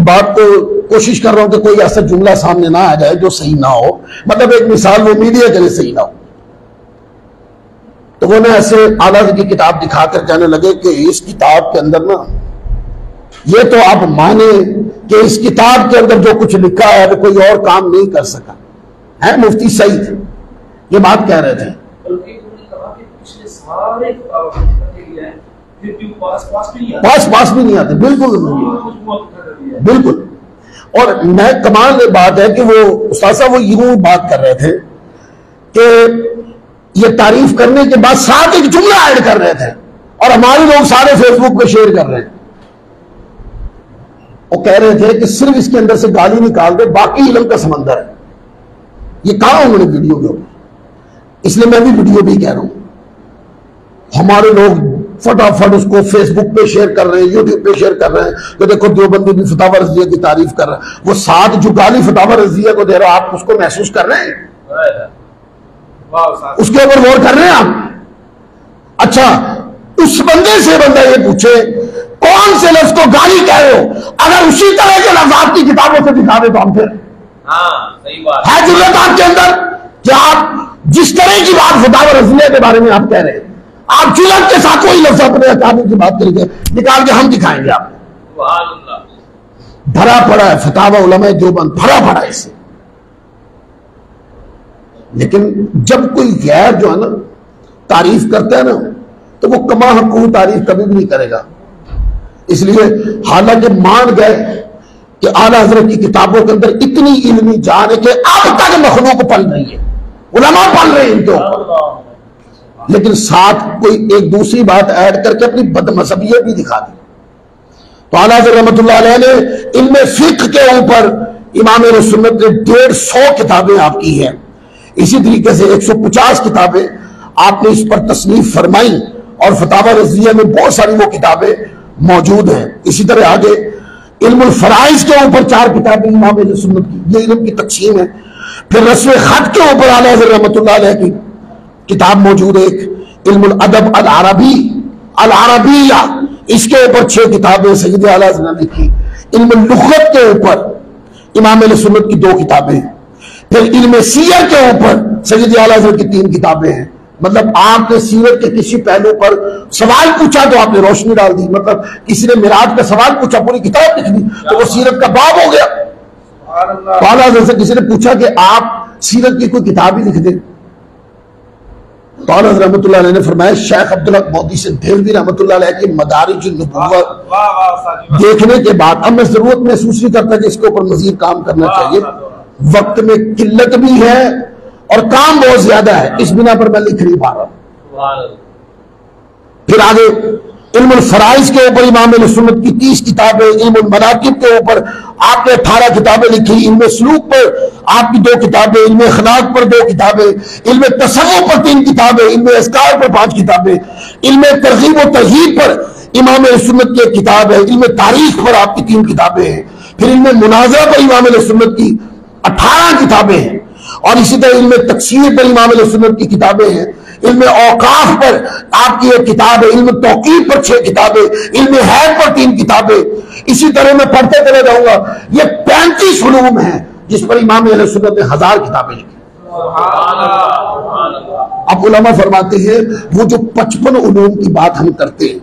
بات کو کوشش کر رہا ہوں کہ کوئی ایسا جملہ سامنے نہ آ جائے جو صحیح نہ ہو, مطلب ایک مثال وہ میڈیا کے لیے صحیح نہ ہو. تو وہ نے ایسے اعلیٰ حضرت کی کتاب دکھا کر کہنے لگے کہ اس کتاب کے اندر نا, یہ تو آپ مانے کہ اس کتاب کے اندر جو کچھ لکھا ہے وہ کوئی اور کام نہیں کر سکا ہے. مفتی سعید یہ بات کہہ رہے تھے. پاس بھی نہیں آتے, بالکل بالکل. اور میں کمال بات ہے کہ وہ استاد صاحب وہ یوں بات کر رہے تھے کہ یہ تعریف کرنے کے بعد ساتھ ایک جملہ ایڈ کر رہے تھے, اور ہمارے لوگ سارے فیس بک پہ شیئر کر رہے ہیں. وہ کہہ رہے تھے کہ صرف اس کے اندر سے گالی نکال دے, باقی علم کا سمندر ہے. یہ کہا انہوں نے ویڈیو کے اوپر, اس لیے میں بھی ویڈیو بھی کہہ رہا ہوں. ہمارے لوگ فٹافٹ اس کو فیس بک پہ شیئر کر رہے ہیں, یوٹیوب پہ شیئر کر رہے ہیں کہ دیکھو دیوبندی بھی فتاوی رضویہ کی تعریف کر رہا ہے. وہ ساتھ جو گالی فتاوی رضویہ کو دے رہا آپ اس کو محسوس کر رہے ہیں, اس کے اوپر غور کر رہے ہیں آپ. اچھا اس بندے سے بندہ یہ پوچھے کون سے لفظ کو گالی کہہ رہے ہو, اگر اسی طرح کے لفظ آپ کی کتابوں سے دکھا دے تو ہم پھر ہے ضرورت آپ کے اندر کہ آپ جس طرح کی بات فتاوی رضویہ کے بارے میں آپ کہہ رہے ہیں, آپ جرات کے ساتھ کوئی لفظ اپنے اکابر کی بات کریں گے نکال کے ہم دکھائیں گے آپ کو. بھرا پڑا ہے فتاوی علماء دیوبند, بھرا پڑا ہے اس سے. لیکن جب کوئی غیر جو ہے نا تعریف کرتا ہے نا تو وہ کما حقوق تعریف کبھی بھی نہیں کرے گا. اس لیے حالانکہ مان گئے کہ اعلیٰ حضرت کی کتابوں کے اندر اتنی علمی جان ہے کہ اب تک مخلوق پل رہی ہے, علماء پل رہے ہیں ان کے اوپر, لیکن ساتھ کوئی ایک دوسری بات ایڈ کر کے اپنی بد مذہبیت بھی دکھا دی. تو اعلیٰ حضرت رحمۃ اللہ علیہ نے علم فقہ کے اوپر امام اہل سنت نے 150 کتابیں آپ کی ہیں. اسی طریقے سے 150 کتابیں آپ نے اس پر تصنیف فرمائی, اور فتاوی رضویہ میں بہت ساری وہ کتابیں موجود ہیں. اسی طرح آگے علم الفرائض کے اوپر 4 کتابیں امام اہل سنت کی, یہ علم کی تقسیم ہے. پھر رسم خط کے اوپر اعلیٰ حضرت رحمۃ اللہ علیہ کی کتاب موجود ہے, ایک علم الادب العربیہ, اس کے اوپر 6 کتابیں سید اعلیٰ حضرت نے لکھی. علم اللغت کے اوپر امام اہل سنت کی 2 کتابیں. پھر علم سیر کے اوپر سید اعلیٰ حضرت کی 3 کتابیں ہیں. مطلب آپ نے سیرت کے کسی پہلو پر سوال پوچھا تو آپ نے روشنی ڈال دی, مطلب کسی نے معراج کا سوال پوچھا پوری کتاب لکھ دی تو وہ سیرت کا باب ہو گیا. تو اعلیٰ حضرت سے کسی نے پوچھا کہ آپ سیرت کی کوئی کتاب ہی لکھ دیں, تو اعلیٰ حضرت رحمۃ اللہ علیہ نے فرمایا شیخ عبدالحق مودودی سے دہلوی رحمۃ اللہ علیہ کی مدارج النبوت دیکھنے کے بعد اب میں ضرورت محسوس نہیں کرتا کہ اس کے اوپر مزید کام کرنا چاہیے, وقت میں قلت بھی ہے اور کام بہت زیادہ ہے, اس بنا پر میں لکھ نہیں پا رہا. پھر آگے علم الفرائض کے اوپر امام اہل سنت کی 30 کتابیں, علم المناقب کے اوپر آپ نے 18 کتابیں لکھی, علم سلوک پر آپ کی 2 کتابیں, علم اخلاق پر 2 کتابیں, علم تصوف پر 3 کتابیں, علم اذکار پر 5 کتابیں, علم ترغیب و ترہیب پر امام اہل سنت کی 1 کتاب ہے, علم تاریخ پر آپ کی 3 کتابیں ہیں. پھر علم مناظرہ پر امام اہل سنت کی 18 کتابیں ہیں، اور اسی طرح علم تکسیر پر امام اہل سنت کی کتابیں ہیں، علم اوقاف پر آپ کی ایک کتاب ہے، علم توقیف پر 6 کتابیں، علم حید پر 3 کتابیں، اسی طرح میں پڑھتے چلے جاؤں گا، یہ 35 علوم ہیں جس پر امام اہل سنت نے 1000 کتابیں لکھی۔ اب علماء فرماتے ہیں وہ جو 55 علوم کی بات ہم کرتے ہیں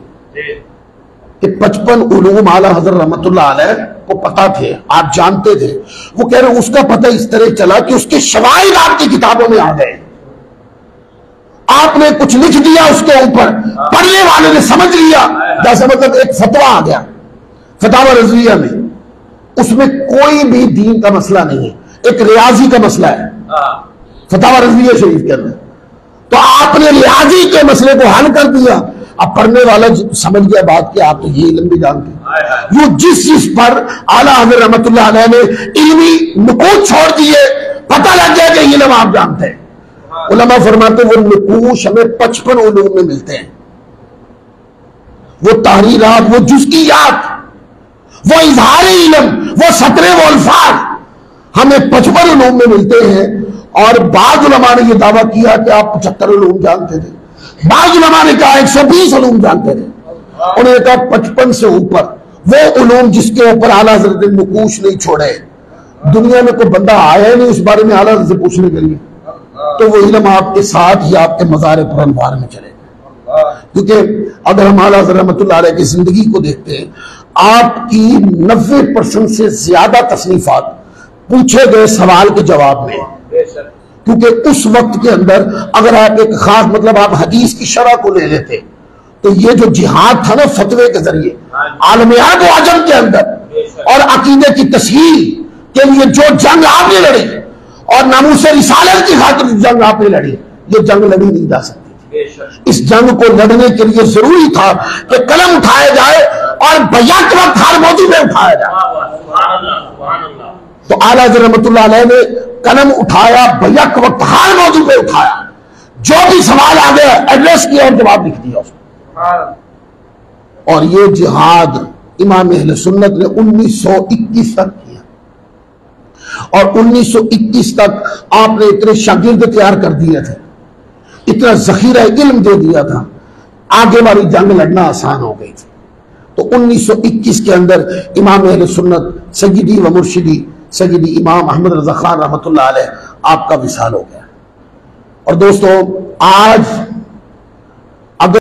کہ 55 علوم اعلیٰ حضرت رحمت اللہ علیہ کو پتا تھے، آپ جانتے تھے، وہ کہہ رہے ہیں اس کا پتہ اس طرح چلا کہ اس کے شواہد آپ کی کتابوں میں آ گئے، آپ نے کچھ لکھ دیا اس کے اوپر، پڑھنے والے نے سمجھ لیا، جیسے مطلب ایک فتویٰ آ گیا فتاوی رضویہ میں، اس میں کوئی بھی دین کا مسئلہ نہیں ہے، ایک ریاضی کا مسئلہ ہے فتاوی رضویہ شریف کے اندر، تو آپ نے ریاضی کے مسئلے کو حل کر دیا، اب پڑھنے والا سمجھ گیا بات کہ آپ تو یہ علم بھی جانتے ہیں، وہ جس پر اعلیٰ حضرت رحمت اللہ علیہ نے علمی نقوش چھوڑ دیے، پتہ لگ گیا کہ یہ علم آپ جانتے ہیں۔ علماء فرماتے ہیں وہ نقوش ہمیں 55 علوم میں ملتے ہیں، وہ تحریرات، وہ جزئیات، وہ اظہار علم، وہ سطریں، وہ الفاظ ہمیں 55 علوم میں ملتے ہیں، اور بعض علماء نے یہ دعویٰ کیا کہ آپ 75 علوم جانتے تھے، بعض علماء نے کہا 120 علوم جانتے تھے، انہوں نے کہا 55 سے اوپر وہ علوم جس کے اوپر اعلیٰ حضرت نے نقوش نہیں چھوڑے، دنیا میں کوئی بندہ آیا نہیں اس بارے میں اعلیٰ حضرت سے پوچھنے کے لیے، تو وہ علم آپ کے ساتھ ہی آپ کے مزار پر انوار میں چلے گا، کیونکہ اگر ہم اعلیٰ حضرت رحمت اللہ علیہ کی زندگی کو دیکھتے ہیں، آپ کی 90% سے زیادہ تصنیفات پوچھے گئے سوال کے جواب میں، کیونکہ اس وقت کے اندر اگر آپ ایک خاص مطلب آپ حدیث کی شرح کو لے لیتے تو یہ جو جہاد تھا نا فتوے کے ذریعے عالم عرب و عجم کے اندر اور عقیدے کی تصحیح کے لیے جو جنگ آپ نے لڑی اور ناموس رسالت کی خاطر جنگ آپ نے لڑی، یہ جنگ لڑی نہیں جا سکتی تھی۔ اس جنگ کو لڑنے کے لیے ضروری تھا کہ قلم اٹھایا جائے اور بیک وقت ہر موضوع میں اٹھایا جائے، تو اعلیٰ حضرت رحمت اللہ علیہ نے قلم اٹھایا، بیک وقت ہر موضوع پہ اٹھایا، جو بھی سوال آ گیا ایڈریس کیا اور جواب لکھ دیا اس کو، اور یہ جہاد امام اہل سنت نے 1921 تک کیا، اور 1921 تک آپ نے اتنے شاگرد تیار کر دیے تھے، اتنا ذخیرہ علم دے دیا تھا، آگے والی جنگ لڑنا آسان ہو گئی تھی۔ تو 1921 کے اندر امام اہل سنت سیدی و مرشدی سیدی امام احمد رضا خان رحمت اللہ علیہ آپ کا وصال ہو گیا۔ اور دوستو آج